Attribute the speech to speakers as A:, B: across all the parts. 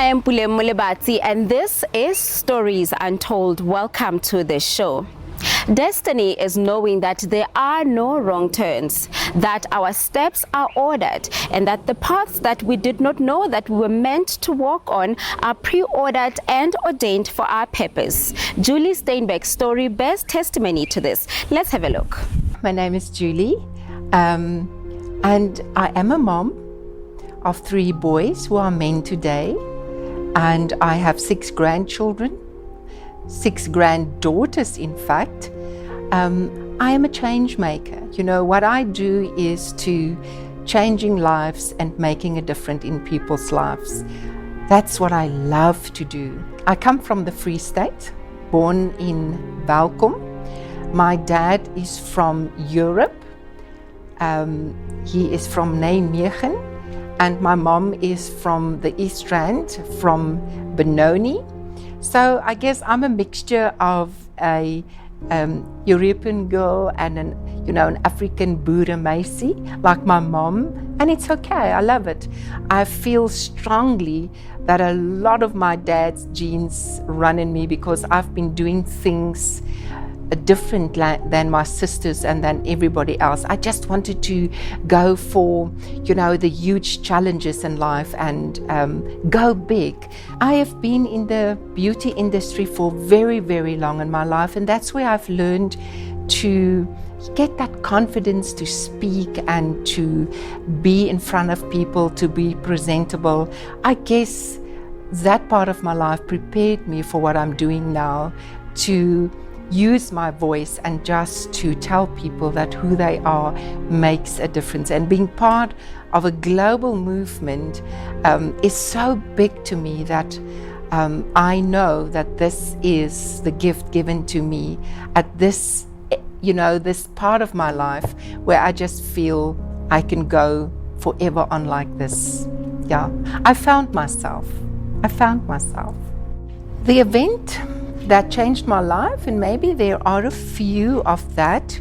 A: am Pulem Mulebatsi, and this is Stories Untold. Welcome to the show. Destiny is knowing that there are no wrong turns, that our steps are ordered, and that the paths that we did not know that we were meant to walk on are pre-ordered and ordained for our purpose. Julie Steinbeck's story bears testimony to this. Let's have a look.
B: My name is Julie, and I am a mom of 3 boys who are men today, and I have 6 grandchildren, 6 granddaughters in fact. I am a change maker. You know, what I do is to changing lives and making a difference in people's lives. That's what I love to do. I come from the Free State, born in Welkom. My dad is from Europe. He is from Nijmegen, and my mom is from the East Rand, from Benoni. So I guess I'm a mixture of a European girl and an African boerenmeisie like my mom, and it's okay. I love it. I feel strongly that a lot of my dad's genes run in me because I've been doing things different than my sisters and than everybody else. I just wanted to go for, the huge challenges in life and go big. I have been in the beauty industry for very, very long in my life, and that's where I've learned to get that confidence to speak and to be in front of people, to be presentable. I guess that part of my life prepared me for what I'm doing now, to use my voice and just to tell people that who they are makes a difference. And being part of a global movement is so big to me that I know that this is the gift given to me at this, this part of my life where I just feel I can go forever on like this. Yeah, I found myself. The event that changed my life, and maybe there are a few of that,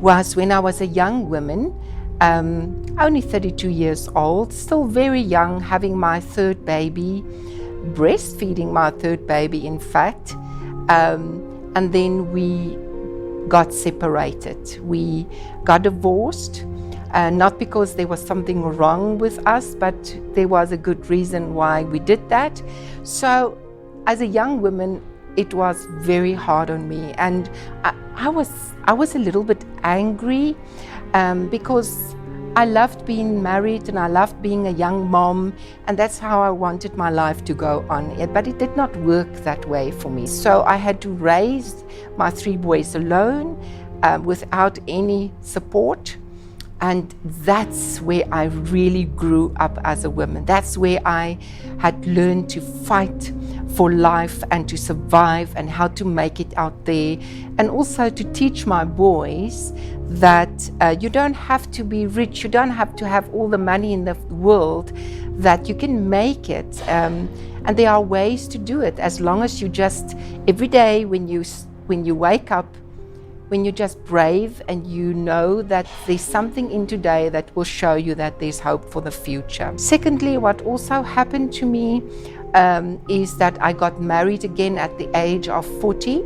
B: was when I was a young woman, only 32 years old, still very young, having my 3rd baby, breastfeeding my 3rd baby in fact, and then we got separated. We got divorced, not because there was something wrong with us, but there was a good reason why we did that. So as a young woman, it was very hard on me, and I was a little bit angry because I loved being married and I loved being a young mom, and that's how I wanted my life to go on. But it did not work that way for me. So I had to raise my 3 boys alone without any support. And that's where I really grew up as a woman. That's where I had learned to fight for life and to survive and how to make it out there. And also to teach my boys that you don't have to be rich, you don't have to have all the money in the world, that you can make it. And there are ways to do it, as long as you just, every day when you wake up, when you're just brave and you know that there's something in today that will show you that there's hope for the future. Secondly, what also happened to me is that I got married again at the age of 40,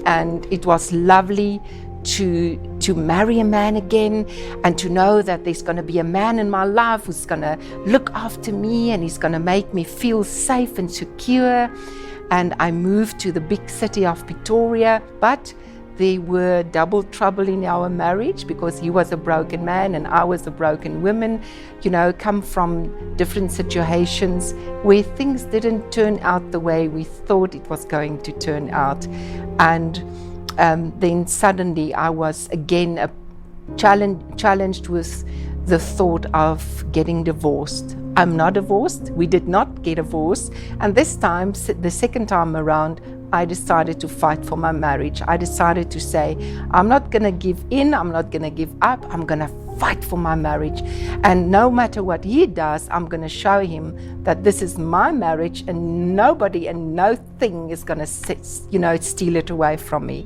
B: and it was lovely to marry a man again and to know that there's going to be a man in my life who's going to look after me and he's going to make me feel safe and secure. And I moved to the big city of Pretoria, but there were double trouble in our marriage because he was a broken man and I was a broken woman, come from different situations where things didn't turn out the way we thought it was going to turn out. And then suddenly I was again challenged with the thought of getting divorced. I'm not divorced. We did not get divorced. And this time, the second time around, I decided to fight for my marriage. I decided to say, I'm not going to give in, I'm not going to give up, I'm going to fight for my marriage. And no matter what he does, I'm going to show him that this is my marriage and nobody and no thing is going to, steal it away from me.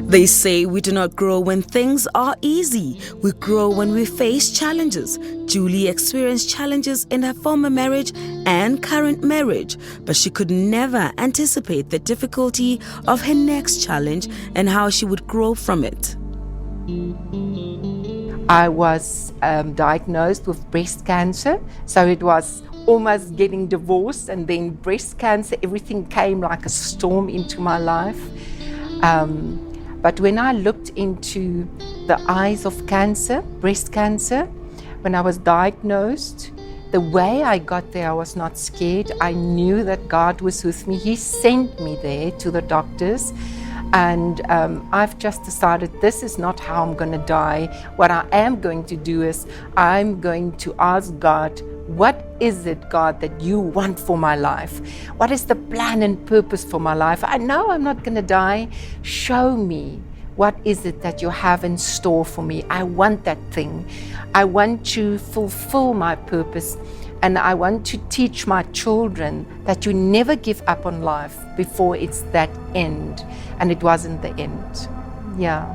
C: They say we do not grow when things are easy. We grow when we face challenges. Julie experienced challenges in her former marriage and current marriage, but she could never anticipate the difficulty of her next challenge and how she would grow from it.
B: I was diagnosed with breast cancer, so it was almost getting divorced and then breast cancer. Everything came like a storm into my life. But when I looked into the eyes of cancer, breast cancer, when I was diagnosed, the way I got there, I was not scared. I knew that God was with me. He sent me there to the doctors. And I've just decided this is not how I'm going to die. What I am going to do is I'm going to ask God, what is it, God, that you want for my life? What is the plan and purpose for my life? I know I'm not going to die. Show me, what is it that you have in store for me? I want that thing. I want to fulfill my purpose. And I want to teach my children that you never give up on life before it's that end. And it wasn't the end. Yeah.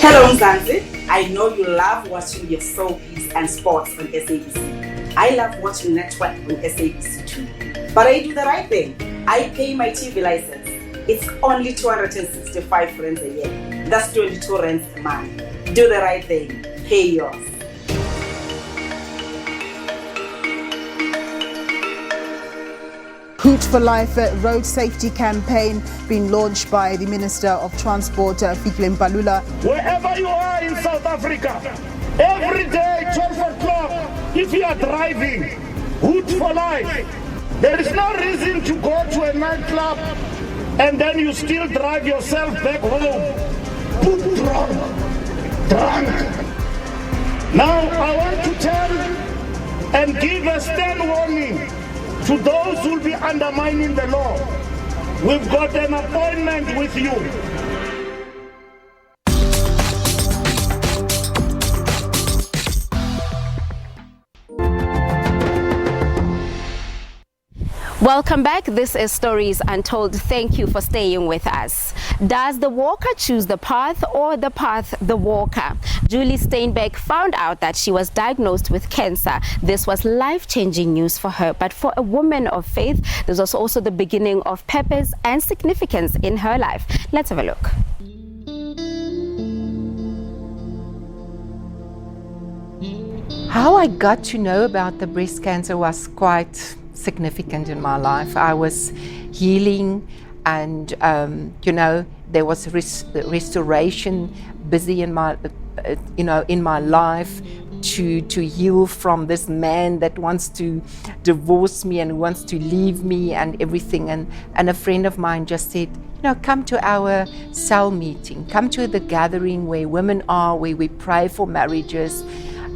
D: Hello Mzansi, I know you love watching your soapies and sports on SABC. I love watching Network on SABC too. But I do the right thing. I pay my TV license. It's only 265 rands a year. That's 22 rands a month. Do the right thing. Pay yours.
E: Hoot for Life road safety campaign being launched by the Minister of Transport, Fikile Mbalula.
F: Wherever you are in South Africa, every day, 12 o'clock, if you are driving, Hoot for Life. There is no reason to go to a nightclub and then you still drive yourself back home. Put drunk. Now I want to tell and give a stern warning to those who will be undermining the law. We've got an appointment with you.
A: Welcome back. This is Stories Untold. Thank you for staying with us. Does the walker choose the path or the path the walker? Julie Steinbeck found out that she was diagnosed with cancer. This was life-changing news for her, but for a woman of faith, this was also the beginning of purpose and significance in her life. Let's have a look.
B: How I got to know about the breast cancer was quite significant in my life. I was healing and, there was restoration busy in my, in my life to heal from this man that wants to divorce me and wants to leave me and everything. And a friend of mine just said, come to our cell meeting, come to the gathering where women are, where we pray for marriages.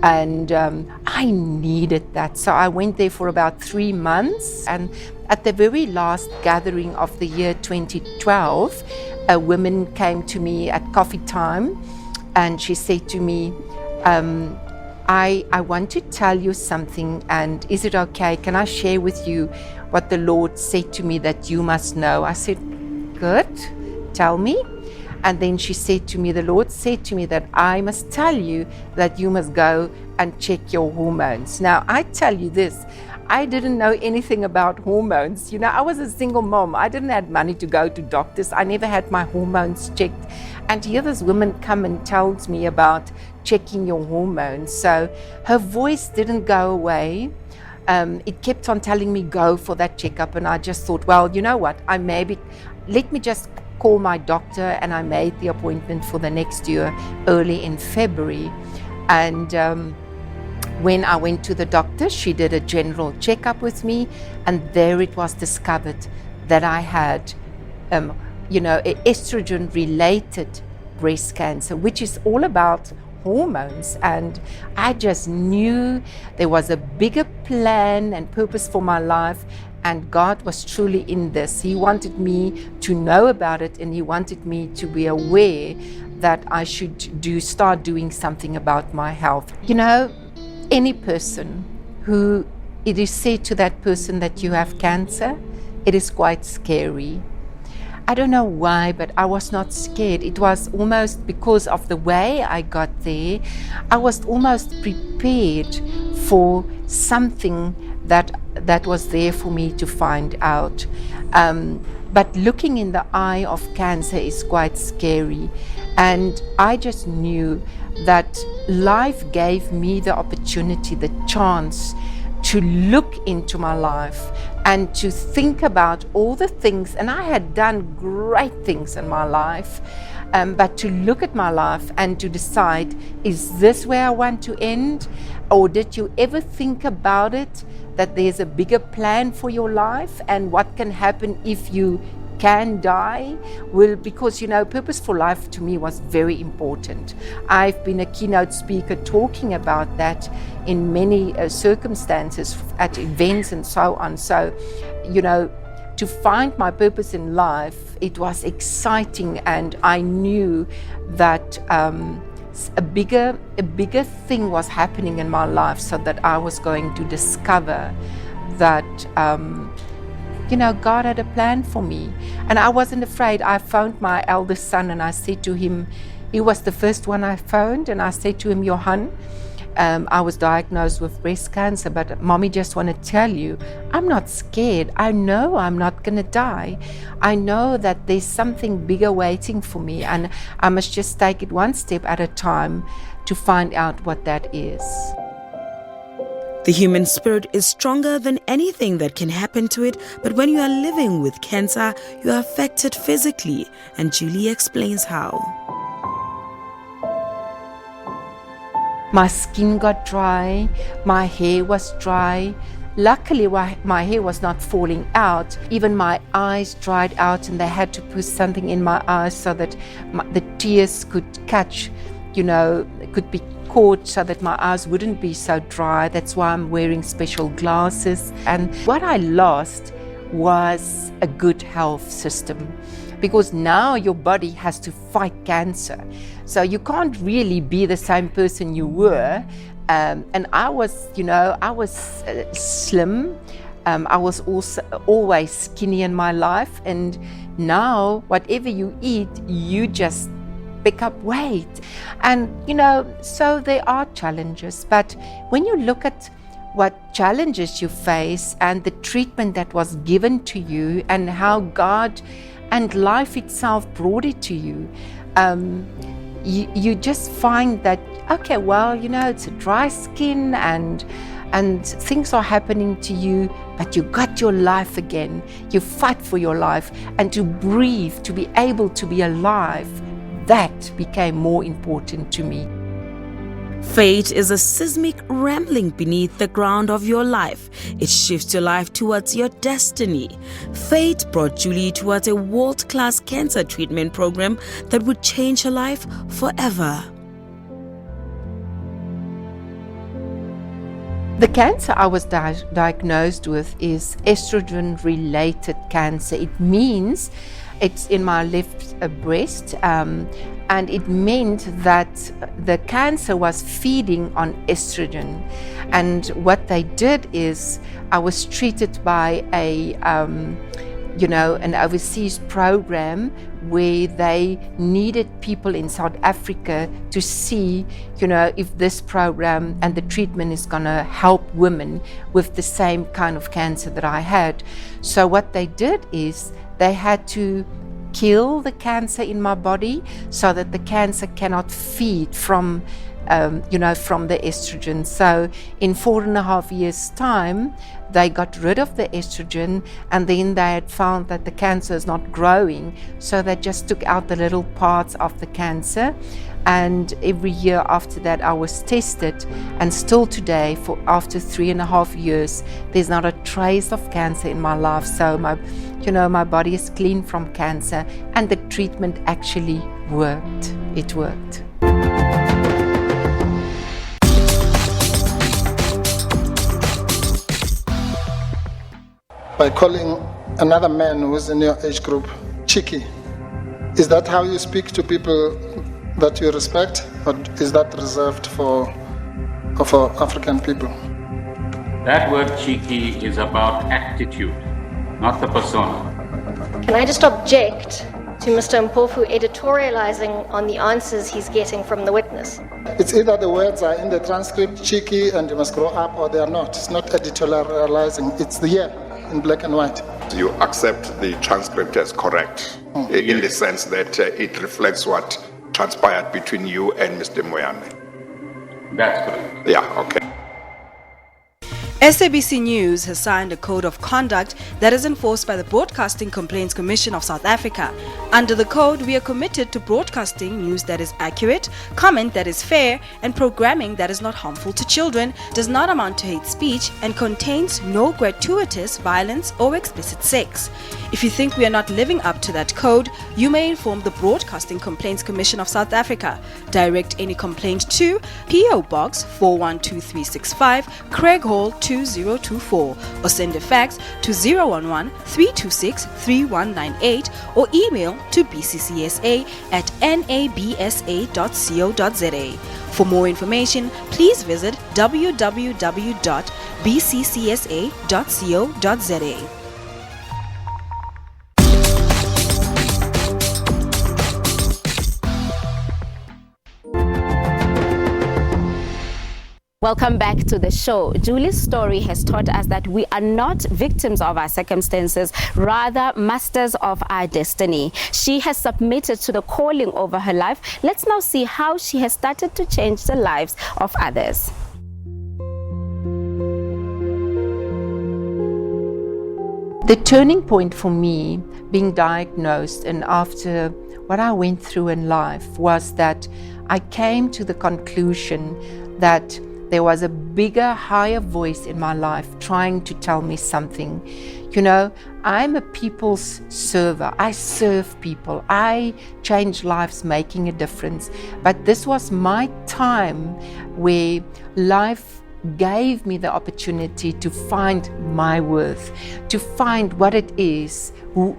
B: And I needed that. So I went there for about 3 months. And at the very last gathering of the year 2012, a woman came to me at coffee time and she said to me, I want to tell you something, and is it okay? Can I share with you what the Lord said to me that you must know? I said, good, tell me. And then she said to me, the Lord said to me that I must tell you that you must go and check your hormones. Now, I tell you this, I didn't know anything about hormones. I was a single mom. I didn't have money to go to doctors. I never had my hormones checked. And here this woman come and tells me about checking your hormones. So her voice didn't go away. It kept on telling me go for that checkup. And I just thought, well, you know what? Let me just call my doctor. And I made the appointment for the next year, early in February. And when I went to the doctor, she did a general checkup with me. And there it was discovered that I had, estrogen-related breast cancer, which is all about hormones. And I just knew there was a bigger plan and purpose for my life. And God was truly in this. He wanted me to know about it, and He wanted me to be aware that I should start doing something about my health. Any person who it is said to that person that you have cancer, it is quite scary. I don't know why, but I was not scared. It was almost because of the way I got there, I was almost prepared for something that was there for me to find out. But looking in the eye of cancer is quite scary. And I just knew that life gave me the opportunity, the chance to look into my life and to think about all the things, and I had done great things in my life, but to look at my life and to decide, is this where I want to end? Or did you ever think about it, that there's a bigger plan for your life and what can happen if you can die? Well, because purposeful life to me was very important. I've been a keynote speaker talking about that in many circumstances at events and so on. So, to find my purpose in life, it was exciting, and I knew that a bigger thing was happening in my life, so that I was going to discover that God had a plan for me. And I wasn't afraid. I phoned my eldest son and I said to him, he was the first one I phoned, and I said to him, Johan, I was diagnosed with breast cancer, but Mommy just want to tell you, I'm not scared. I know I'm not going to die. I know that there's something bigger waiting for me, and I must just take it one step at a time to find out what that is.
C: The human spirit is stronger than anything that can happen to it, but when you are living with cancer, you are affected physically, and Julie explains how.
B: My skin got dry, my hair was dry. Luckily, my hair was not falling out. Even my eyes dried out, and they had to put something in my eyes so that the tears could catch, could be caught so that my eyes wouldn't be so dry. That's why I'm wearing special glasses. And what I lost was a good health system, because now your body has to fight cancer. So you can't really be the same person you were. And I was, slim. I was also always skinny in my life. And now whatever you eat, you just pick up weight. And, so there are challenges. But when you look at what challenges you face and the treatment that was given to you and how God and life itself brought it to you, you just find that, okay, well, it's a dry skin and things are happening to you, but you got your life again. You fight for your life, and to breathe, to be able to be alive, that became more important to me.
C: Fate is a seismic rambling beneath the ground of your life. It shifts your life towards your destiny. Fate brought Julie towards a world-class cancer treatment program that would change her life forever.
B: The cancer I was diagnosed with is estrogen-related cancer. It means it's in my left breast, and it meant that the cancer was feeding on estrogen. And what they did is I was treated by an overseas program where they needed people in South Africa to see, if this program and the treatment is going to help women with the same kind of cancer that I had. So what they did is they had to kill the cancer in my body so that the cancer cannot feed from the estrogen. So in 4.5 years' time, they got rid of the estrogen, and then they had found that the cancer is not growing. So they just took out the little parts of the cancer. And every year after that, I was tested, and still today, after 3.5 years, there's not a trace of cancer in my life. So my body is clean from cancer, and the treatment actually worked. It worked.
G: By calling another man who's in your age group cheeky, is that how you speak to people that you respect, or is that reserved for African people?
H: That word cheeky is about attitude, not the persona.
I: Can I just object to Mr. Mpofu editorializing on the answers he's getting from the witness?
G: It's either the words are in the transcript, cheeky, and you must grow up, or they are not. It's not editorializing. It's here in black and white.
J: You accept the transcript as correct, in the sense that it reflects what transpired between you and Mr. Moyane.
H: That's correct.
J: Yeah, okay.
C: SABC News has signed a code of conduct that is enforced by the Broadcasting Complaints Commission of South Africa. Under the code, we are committed to broadcasting news that is accurate, comment that is fair, and programming that is not harmful to children, does not amount to hate speech, and contains no gratuitous violence or explicit sex. If you think we are not living up to that code, you may inform the Broadcasting Complaints Commission of South Africa. Direct any complaint to PO Box 412365, Craig Hall 2024, or send a fax to 011-326-3198 or email to bccsa@nabsa.co.za. For more information, please visit www.bccsa.co.za.
A: Welcome back to the show. Julie's story has taught us that we are not victims of our circumstances, rather masters of our destiny. She has submitted to the calling over her life. Let's now see how she has started to change the lives of others.
B: The turning point for me, being diagnosed and after what I went through in life, was that I came to the conclusion that there was a bigger, higher voice in my life trying to tell me something. You know, I'm a people's server. I serve people. I change lives, making a difference. But this was my time where life gave me the opportunity to find my worth, to find what it is, who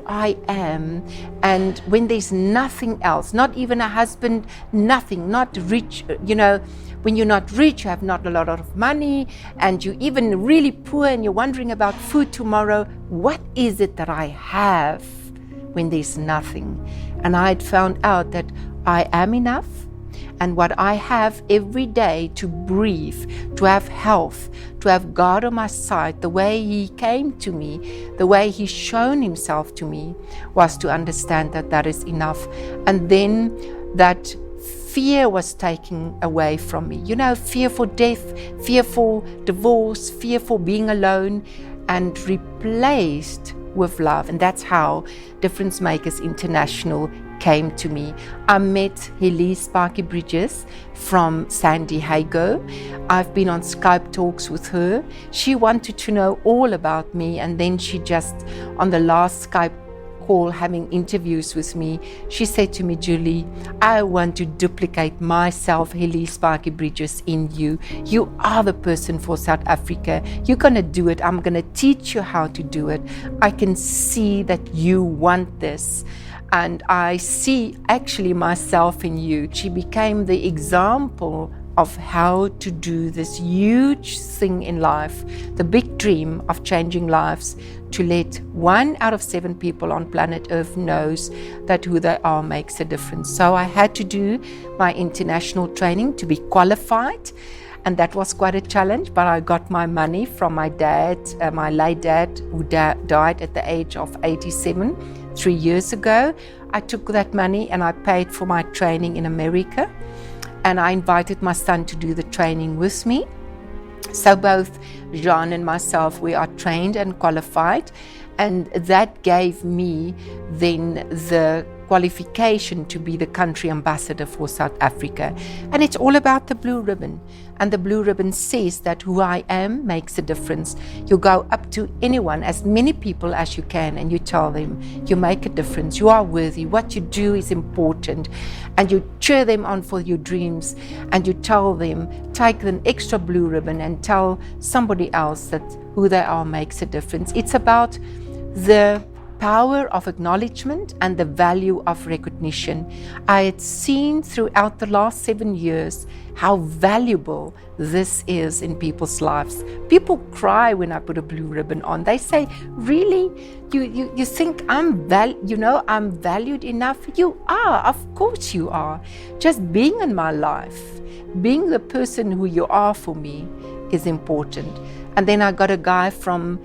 B: I am. And when there's nothing else, not even a husband, nothing, not rich, you know, when you're not rich, you have not a lot of money, and you're even really poor and you're wondering about food tomorrow, what is it that I have when there's nothing? And I had found out that I am enough, and what I have every day to breathe, to have health, to have God on my side, the way He came to me, the way He's shown Himself to me, was to understand that that is enough. And then that fear was taken away from me. You know, fear for death, fear for divorce, fear for being alone, and replaced with love. And that's how Difference Makers International came to me. I met Helise Sparky Bridges from San Diego. I've been on Skype talks with her. She wanted to know all about me, and then she just, on the last Skype call, having interviews with me, she said to me, Julie, I want to duplicate myself, Helise Sparky Bridges, in you. You are the person for South Africa. You're going to do it. I'm going to teach you how to do it. I can see that you want this. And I see actually myself in you. She became the example of how to do this huge thing in life, the big dream of changing lives, to let 1 out of 7 people on planet Earth knows that who they are makes a difference. So I had to do my international training to be qualified, and that was quite a challenge, but I got my money from my dad, my late dad, who died at the age of 87 3 years ago. I took that money and I paid for my training in America, and I invited my son to do the training with me. So both Jean and myself, we are trained and qualified, and that gave me then the qualification to be the country ambassador for South Africa. And it's all about the blue ribbon. And the blue ribbon says that who I am makes a difference. You go up to anyone, as many people as you can, and you tell them you make a difference, you are worthy, what you do is important, and you cheer them on for your dreams, and you tell them, take an extra blue ribbon and tell somebody else that who they are makes a difference. It's about the power of acknowledgement and the value of recognition. I had seen throughout the last 7 years how valuable this is in people's lives. People cry when I put a blue ribbon on. They say, really? You think I'm valued enough? You are, of course you are. Just being in my life, being the person who you are for me is important. And then I got a guy from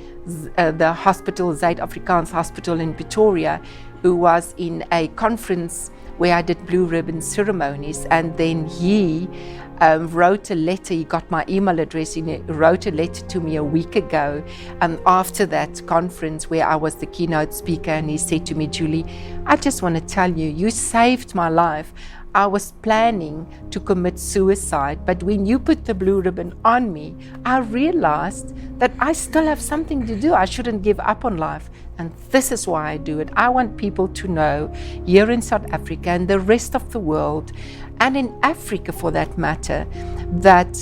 B: the hospital, Zuid-Afrikaans Hospital in Pretoria, who was in a conference where I did blue ribbon ceremonies, and then he wrote a letter. He got my email address, and he wrote a letter to me a week ago after that conference where I was the keynote speaker, and he said to me, Julie, I just want to tell you, you saved my life. I was planning to commit suicide, but when you put the blue ribbon on me, I realized that I still have something to do. I shouldn't give up on life. And this is why I do it. I want people to know here in South Africa and the rest of the world, and in Africa for that matter, that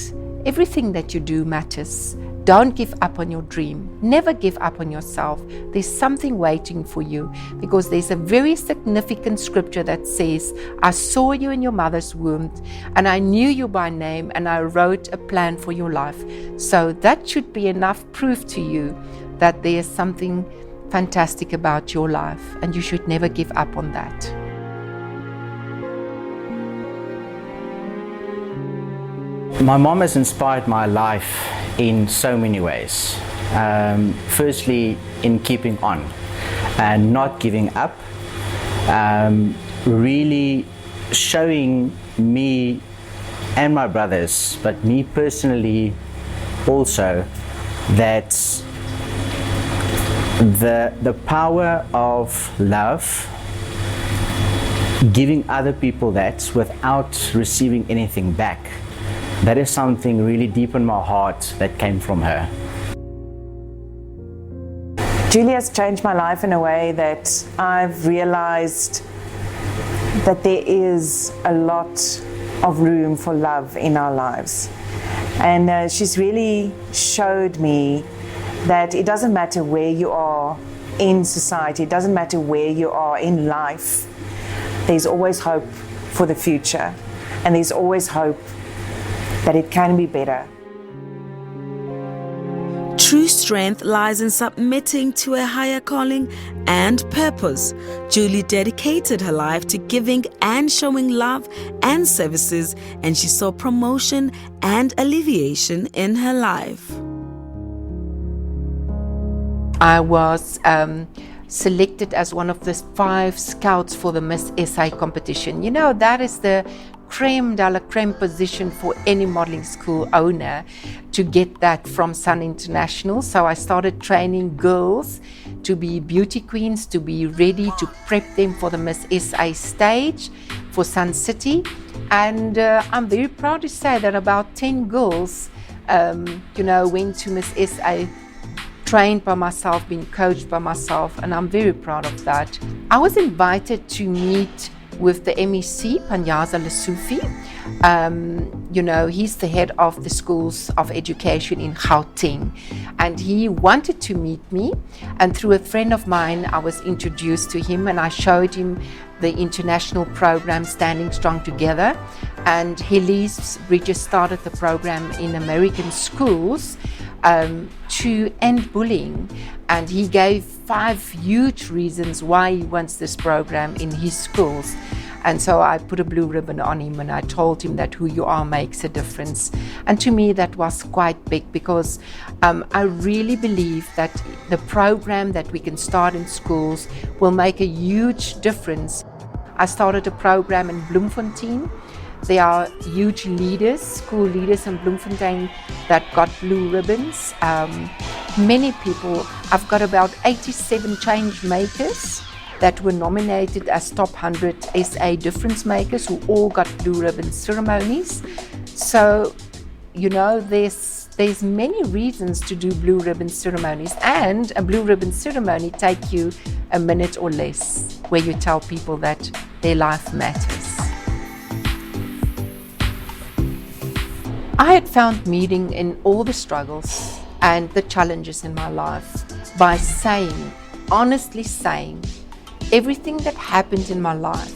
B: everything that you do matters. Don't give up on your dream. Never give up on yourself. There's something waiting for you, because there's a very significant scripture that says, I saw you in your mother's womb and I knew you by name and I wrote a plan for your life. So that should be enough proof to you that there's something fantastic about your life, and you should never give up on that.
K: My mom has inspired my life in so many ways. Firstly, in keeping on and not giving up, really showing me and my brothers, but me personally also, that the power of love, giving other people that without receiving anything back, that is something really deep in my heart that came from her.
L: Julie has changed my life in a way that I've realized that there is a lot of room for love in our lives. And she's really showed me that it doesn't matter where you are in society, it doesn't matter where you are in life, there's always hope for the future, and there's always hope that it can be better.
C: True strength lies in submitting to a higher calling and purpose. Julie dedicated her life to giving and showing love and services, and she saw promotion and alleviation in her life.
B: I was selected as one of the 5 scouts for the Miss SA competition. You know, that is the creme de la creme position for any modeling school owner to get that from Sun International. So I started training girls to be beauty queens, to be ready to prep them for the Miss SA stage for Sun City. And I'm very proud to say that about 10 girls, went to Miss SA, trained by myself, been coached by myself, and I'm very proud of that. I was invited to meet with the MEC, Panyaza Lesufi. He's the head of the schools of education in Gauteng, and he wanted to meet me, and through a friend of mine I was introduced to him, and I showed him the international program Standing Strong Together, and Helise Bridges started the program in American schools to end bullying, and he gave 5 huge reasons why he wants this program in his schools. And so I put a blue ribbon on him, and I told him that who you are makes a difference. And to me that was quite big, because I really believe that the program that we can start in schools will make a huge difference. I started a program in Bloemfontein. There are huge leaders, school leaders in Bloemfontein that got blue ribbons. Many people, I've got about 87 change makers that were nominated as top 100 SA difference makers who all got blue ribbon ceremonies. So, there's many reasons to do blue ribbon ceremonies, and a blue ribbon ceremony take you a minute or less, where you tell people that their life matters. I had found meaning in all the struggles and the challenges in my life by saying honestly saying everything that happened in my life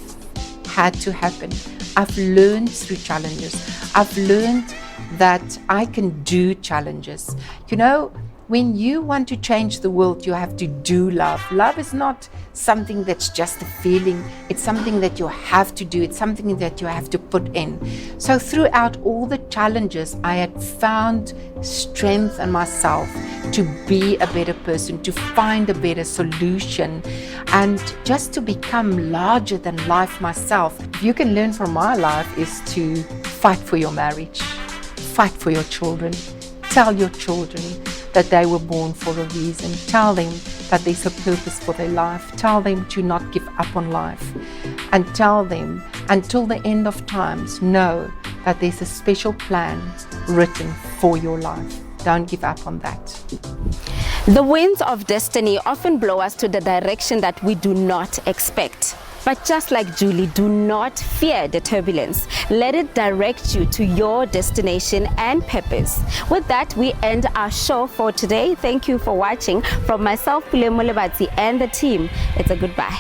B: had to happen. I've learned through challenges. I've learned that I can do challenges. You know, when you want to change the world, you have to do love. Love is not something that's just a feeling. It's something that you have to do. It's something that you have to put in. So throughout all the challenges, I had found strength in myself to be a better person, to find a better solution, and just to become larger than life myself. If you can learn from my life is to fight for your marriage, fight for your children. Tell your children that they were born for a reason. Tell them that there's a purpose for their life. Tell them to not give up on life. And tell them, until the end of times, know that there's a special plan written for your life. Don't give up on that.
A: The winds of destiny often blow us to the direction that we do not expect. But just like Julie, do not fear the turbulence. Let it direct you to your destination and purpose. With that, we end our show for today. Thank you for watching. From myself, Pule Molebatsi, and the team, it's a goodbye.